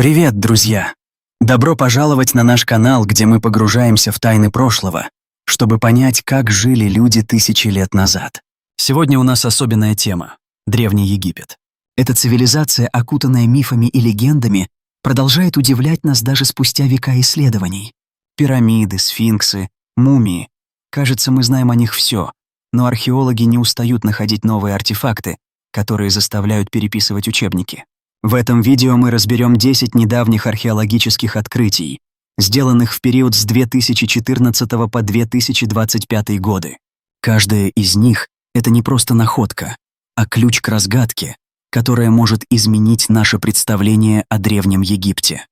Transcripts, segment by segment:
Привет, друзья! Добро пожаловать на наш канал, где мы погружаемся в тайны прошлого, чтобы понять, как жили люди тысячи лет назад. Сегодня у нас особенная тема — Древний Египет. Эта цивилизация, окутанная мифами и легендами, продолжает удивлять нас даже спустя века исследований. Пирамиды, сфинксы, мумии. Кажется, мы знаем о них все, но археологи не устают находить новые артефакты, которые заставляют переписывать учебники. В этом видео мы разберем 10 недавних археологических открытий, сделанных в период с 2014 по 2025 годы. Каждая из них — это не просто находка, а ключ к разгадке, которая может изменить наше представление о Древнем Египте.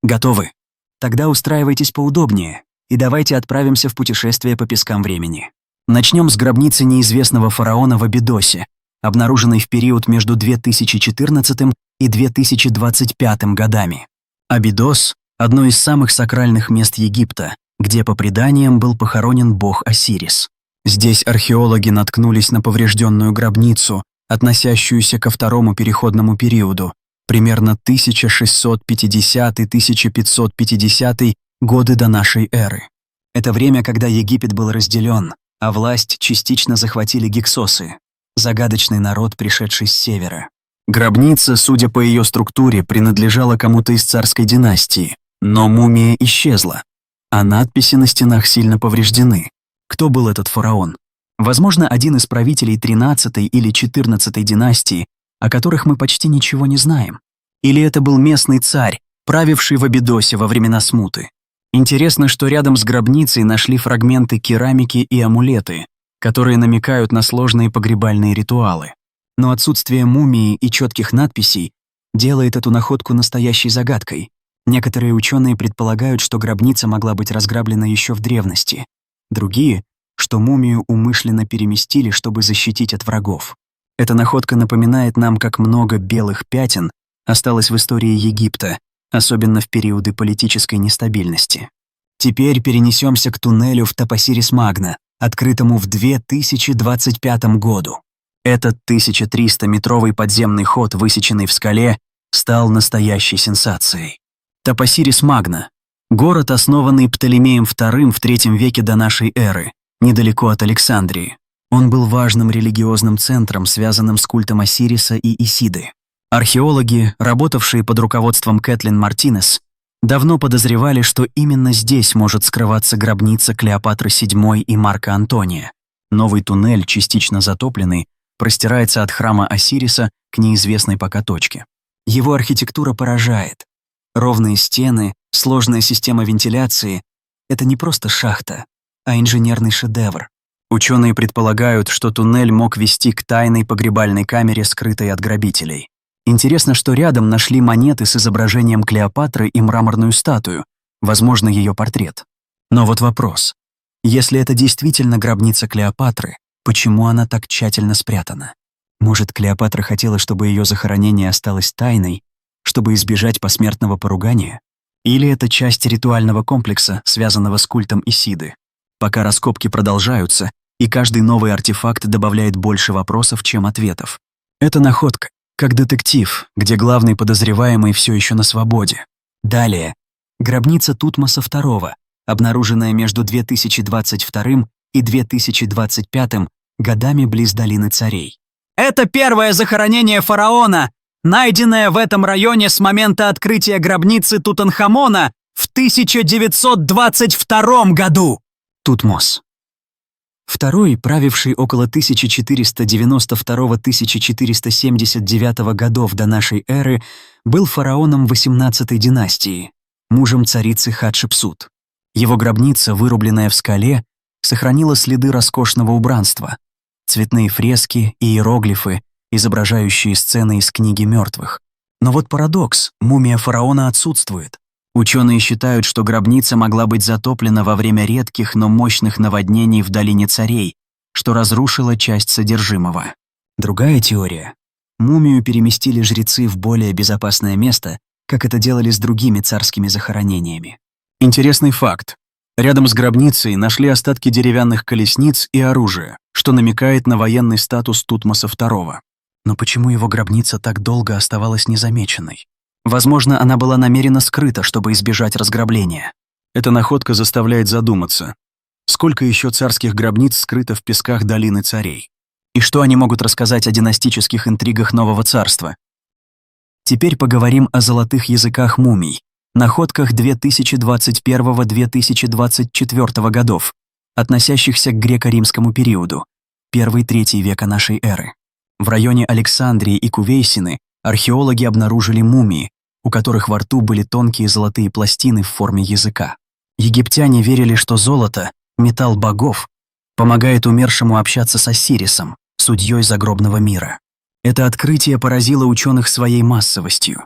Готовы? Тогда устраивайтесь поудобнее и давайте отправимся в путешествие по пескам времени. Начнем с гробницы неизвестного фараона в Абидосе, обнаруженной в период между 2014 и 2025 годами. Абидос — одно из самых сакральных мест Египта, где, по преданиям, был похоронен бог Осирис. Здесь археологи наткнулись на поврежденную гробницу, относящуюся ко второму переходному периоду, примерно 1650-1550 годы до нашей эры. Это время, когда Египет был разделен, а власть частично захватили гиксосы, загадочный народ, пришедший с севера. Гробница, судя по ее структуре, принадлежала кому-то из царской династии, но мумия исчезла, а надписи на стенах сильно повреждены. Кто был этот фараон? Возможно, один из правителей 13-й или 14-й династии, о которых мы почти ничего не знаем. Или это был местный царь, правивший в Абидосе во времена смуты. Интересно, что рядом с гробницей нашли фрагменты керамики и амулеты, которые намекают на сложные погребальные ритуалы. Но отсутствие мумии и четких надписей делает эту находку настоящей загадкой. Некоторые ученые предполагают, что гробница могла быть разграблена еще в древности. Другие, что мумию умышленно переместили, чтобы защитить от врагов. Эта находка напоминает нам, как много белых пятен осталось в истории Египта, особенно в периоды политической нестабильности. Теперь перенесемся к туннелю в Топосирис-Магна, открытому в 2025 году. Этот 1300-метровый подземный ход, высеченный в скале, стал настоящей сенсацией. Топосирис-Магна — город, основанный Птолемеем II в III веке до нашей эры, недалеко от Александрии. Он был важным религиозным центром, связанным с культом Осириса и Исиды. Археологи, работавшие под руководством Кэтлин Мартинес, давно подозревали, что именно здесь может скрываться гробница Клеопатры VII и Марка Антония. Новый туннель, частично затопленный, простирается от храма Осириса к неизвестной пока точке. Его архитектура поражает. Ровные стены, сложная система вентиляции — это не просто шахта, а инженерный шедевр. Ученые предполагают, что туннель мог вести к тайной погребальной камере, скрытой от грабителей. Интересно, что рядом нашли монеты с изображением Клеопатры и мраморную статую, возможно, ее портрет. Но вот вопрос. Если это действительно гробница Клеопатры, почему она так тщательно спрятана? Может, Клеопатра хотела, чтобы ее захоронение осталось тайной, чтобы избежать посмертного поругания? Или это часть ритуального комплекса, связанного с культом Исиды? Пока раскопки продолжаются, и каждый новый артефакт добавляет больше вопросов, чем ответов. Это находка, как детектив, где главный подозреваемый все еще на свободе. Далее. Гробница Тутмоса II, обнаруженная между 2022 и 2025 годами близ Долины Царей. Это первое захоронение фараона, найденное в этом районе с момента открытия гробницы Тутанхамона в 1922 году. Тутмос. Второй, правивший около 1492-1479 годов до нашей эры, был фараоном 18-й династии, мужем царицы Хатшепсут. Его гробница, вырубленная в скале, сохранила следы роскошного убранства, цветные фрески и иероглифы, изображающие сцены из книги мертвых. Но вот парадокс — мумия фараона отсутствует. Ученые считают, что гробница могла быть затоплена во время редких, но мощных наводнений в Долине Царей, что разрушило часть содержимого. Другая теория — мумию переместили жрецы в более безопасное место, как это делали с другими царскими захоронениями. Интересный факт. Рядом с гробницей нашли остатки деревянных колесниц и оружия, что намекает на военный статус Тутмоса II. Но почему его гробница так долго оставалась незамеченной? Возможно, она была намеренно скрыта, чтобы избежать разграбления. Эта находка заставляет задуматься, сколько еще царских гробниц скрыто в песках долины царей? И что они могут рассказать о династических интригах нового царства? Теперь поговорим о золотых языках мумий, находках 2021-2024 годов, относящихся к греко-римскому периоду, 1-3 века нашей эры. В районе Александрии и Кувейсины археологи обнаружили мумии, у которых во рту были тонкие золотые пластины в форме языка. Египтяне верили, что золото, металл богов, помогает умершему общаться с Осирисом, судьей загробного мира. Это открытие поразило ученых своей массовостью.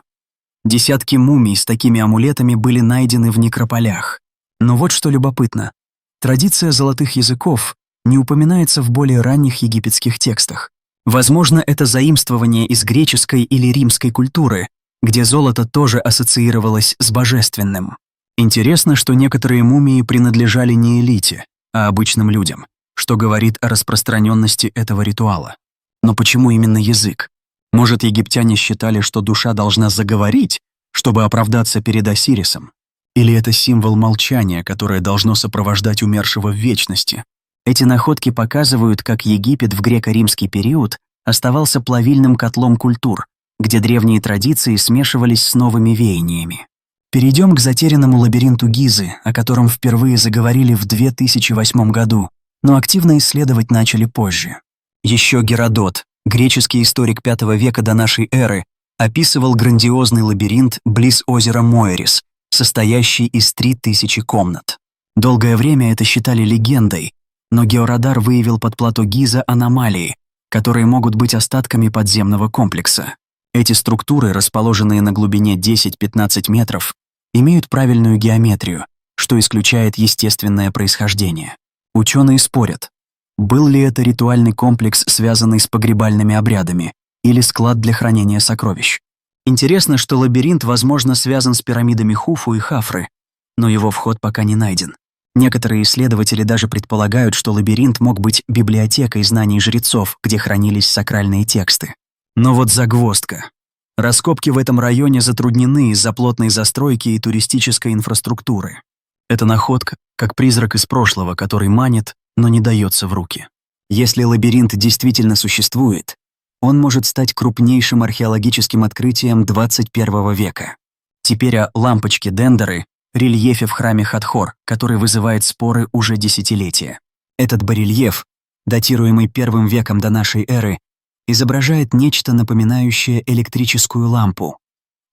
Десятки мумий с такими амулетами были найдены в некрополях. Но вот что любопытно. Традиция золотых языков не упоминается в более ранних египетских текстах. Возможно, это заимствование из греческой или римской культуры, где золото тоже ассоциировалось с божественным. Интересно, что некоторые мумии принадлежали не элите, а обычным людям, что говорит о распространенности этого ритуала. Но почему именно язык? Может, египтяне считали, что душа должна заговорить, чтобы оправдаться перед Осирисом? Или это символ молчания, которое должно сопровождать умершего в вечности? Эти находки показывают, как Египет в греко-римский период оставался плавильным котлом культур, где древние традиции смешивались с новыми веяниями. Перейдем к затерянному лабиринту Гизы, о котором впервые заговорили в 2008 году, но активно исследовать начали позже. Еще Геродот, греческий историк V века до нашей эры, описывал грандиозный лабиринт близ озера Моэрис, состоящий из 3000 комнат. Долгое время это считали легендой, но георадар выявил под плато Гиза аномалии, которые могут быть остатками подземного комплекса. Эти структуры, расположенные на глубине 10-15 метров, имеют правильную геометрию, что исключает естественное происхождение. Ученые спорят, был ли это ритуальный комплекс, связанный с погребальными обрядами, или склад для хранения сокровищ. Интересно, что лабиринт, возможно, связан с пирамидами Хуфу и Хафры, но его вход пока не найден. Некоторые исследователи даже предполагают, что лабиринт мог быть библиотекой знаний жрецов, где хранились сакральные тексты. Но вот загвоздка. Раскопки в этом районе затруднены из-за плотной застройки и туристической инфраструктуры. Это находка, как призрак из прошлого, который манит, но не дается в руки. Если лабиринт действительно существует, он может стать крупнейшим археологическим открытием 21 века. Теперь о лампочке Дендеры, рельефе в храме Хатхор, который вызывает споры уже десятилетия. Этот барельеф, датируемый 1 веком до нашей эры, изображает нечто напоминающее электрическую лампу,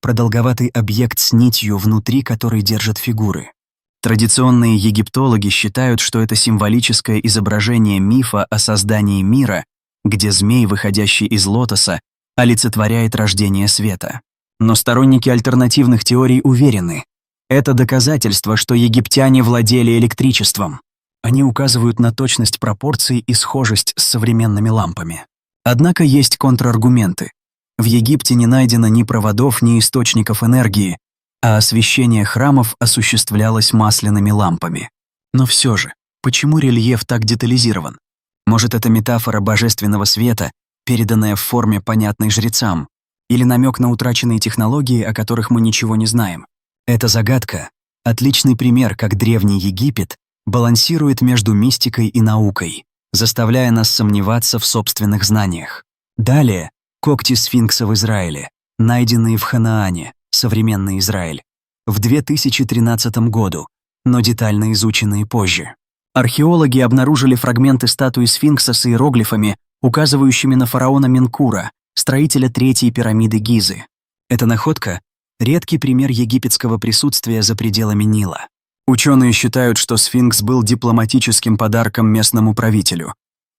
продолговатый объект с нитью, внутри которой держат фигуры. Традиционные египтологи считают, что это символическое изображение мифа о создании мира, где змей, выходящий из лотоса, олицетворяет рождение света. Но сторонники альтернативных теорий уверены, это доказательство, что египтяне владели электричеством. Они указывают на точность пропорций и схожесть с современными лампами. Однако есть контраргументы. В Египте не найдено ни проводов, ни источников энергии, а освещение храмов осуществлялось масляными лампами. Но все же, почему рельеф так детализирован? Может, это метафора божественного света, переданная в форме, понятной жрецам, или намек на утраченные технологии, о которых мы ничего не знаем? Эта загадка — отличный пример, как Древний Египет балансирует между мистикой и наукой, заставляя нас сомневаться в собственных знаниях. Далее — когти сфинкса в Израиле, найденные в Ханаане, современный Израиль, в 2013 году, но детально изученные позже. Археологи обнаружили фрагменты статуи сфинкса с иероглифами, указывающими на фараона Менкура, строителя третьей пирамиды Гизы. Эта находка — редкий пример египетского присутствия за пределами Нила. Ученые считают, что сфинкс был дипломатическим подарком местному правителю.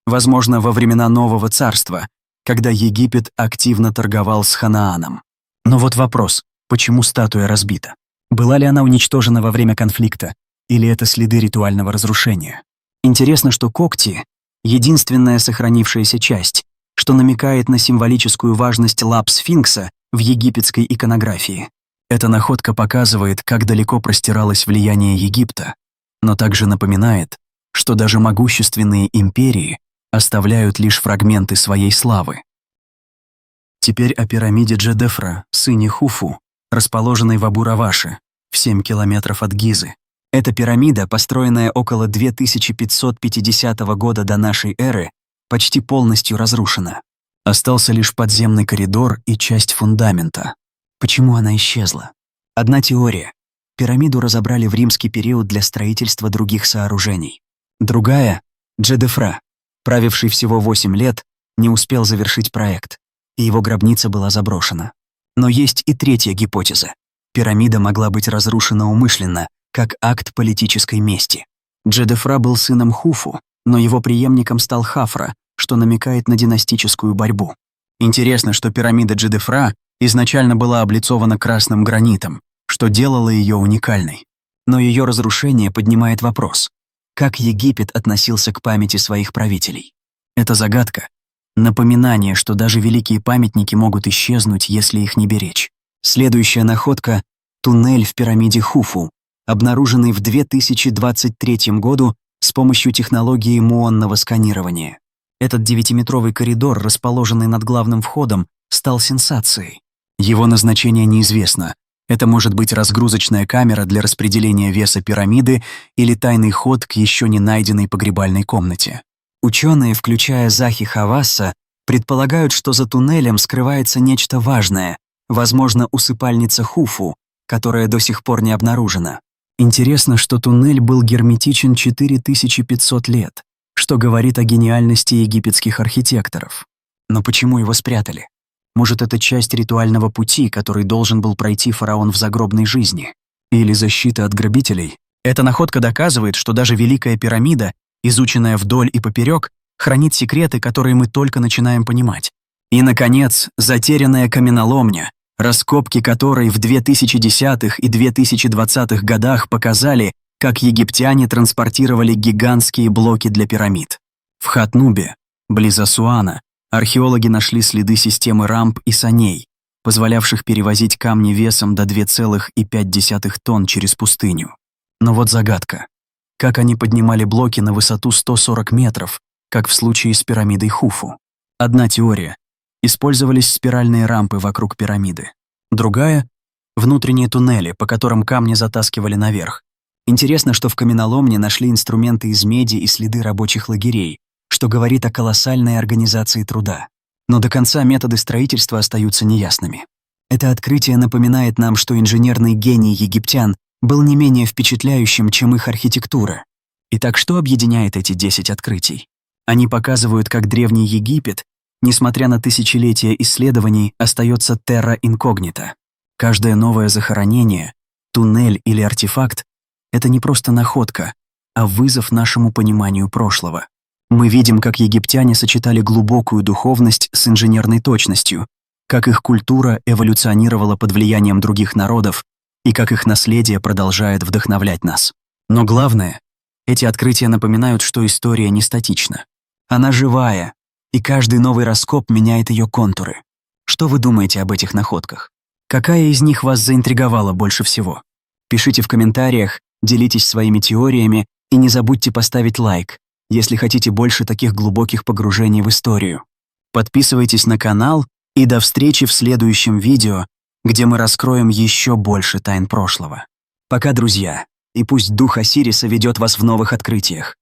Возможно, во времена Нового Царства, когда Египет активно торговал с Ханааном. Но вот вопрос, почему статуя разбита? Была ли она уничтожена во время конфликта, или это следы ритуального разрушения? Интересно, что когти — единственная сохранившаяся часть, что намекает на символическую важность лап сфинкса в египетской иконографии. Эта находка показывает, как далеко простиралось влияние Египта, но также напоминает, что даже могущественные империи оставляют лишь фрагменты своей славы. Теперь о пирамиде Джедефра, сыне Хуфу, расположенной в Абу-Раваше, в 7 километров от Гизы. Эта пирамида, построенная около 2550 года до нашей эры, почти полностью разрушена. Остался лишь подземный коридор и часть фундамента. Почему она исчезла? Одна теория. Пирамиду разобрали в римский период для строительства других сооружений. Другая — Джедефра, правивший всего 8 лет, не успел завершить проект, и его гробница была заброшена. Но есть и третья гипотеза. Пирамида могла быть разрушена умышленно, как акт политической мести. Джедефра был сыном Хуфу, но его преемником стал Хафра, что намекает на династическую борьбу. Интересно, что пирамида Джедефра изначально была облицована красным гранитом, что делало ее уникальной. Но ее разрушение поднимает вопрос: как Египет относился к памяти своих правителей? Это загадка. Напоминание, что даже великие памятники могут исчезнуть, если их не беречь. Следующая находка — туннель в пирамиде Хуфу, обнаруженный в 2023 году с помощью технологии муонного сканирования. Этот 9-метровый коридор, расположенный над главным входом, стал сенсацией. Его назначение неизвестно. Это может быть разгрузочная камера для распределения веса пирамиды или тайный ход к еще не найденной погребальной комнате. Ученые, включая Захи Хавасса, предполагают, что за туннелем скрывается нечто важное, возможно, усыпальница Хуфу, которая до сих пор не обнаружена. Интересно, что туннель был герметичен 4500 лет, что говорит о гениальности египетских архитекторов. Но почему его спрятали? Может, это часть ритуального пути, который должен был пройти фараон в загробной жизни? Или защита от грабителей? Эта находка доказывает, что даже Великая пирамида, изученная вдоль и поперек, хранит секреты, которые мы только начинаем понимать. И, наконец, затерянная каменоломня, раскопки которой в 2010-х и 2020-х годах показали, как египтяне транспортировали гигантские блоки для пирамид. В Хатнубе, близ Асуана, археологи нашли следы системы рамп и саней, позволявших перевозить камни весом до 2,5 тонн через пустыню. Но вот загадка. Как они поднимали блоки на высоту 140 метров, как в случае с пирамидой Хуфу? Одна теория. Использовались спиральные рампы вокруг пирамиды. Другая — внутренние туннели, по которым камни затаскивали наверх. Интересно, что в каменоломне нашли инструменты из меди и следы рабочих лагерей, что говорит о колоссальной организации труда. Но до конца методы строительства остаются неясными. Это открытие напоминает нам, что инженерный гений египтян был не менее впечатляющим, чем их архитектура. Итак, что объединяет эти 10 открытий? Они показывают, как древний Египет, несмотря на тысячелетия исследований, остается терра инкогнита. Каждое новое захоронение, туннель или артефакт — это не просто находка, а вызов нашему пониманию прошлого. Мы видим, как египтяне сочетали глубокую духовность с инженерной точностью, как их культура эволюционировала под влиянием других народов и как их наследие продолжает вдохновлять нас. Но главное, эти открытия напоминают, что история не статична. Она живая, и каждый новый раскоп меняет ее контуры. Что вы думаете об этих находках? Какая из них вас заинтриговала больше всего? Пишите в комментариях, делитесь своими теориями и не забудьте поставить лайк, если хотите больше таких глубоких погружений в историю. Подписывайтесь на канал и до встречи в следующем видео, где мы раскроем еще больше тайн прошлого. Пока, друзья, и пусть дух Осириса ведет вас в новых открытиях.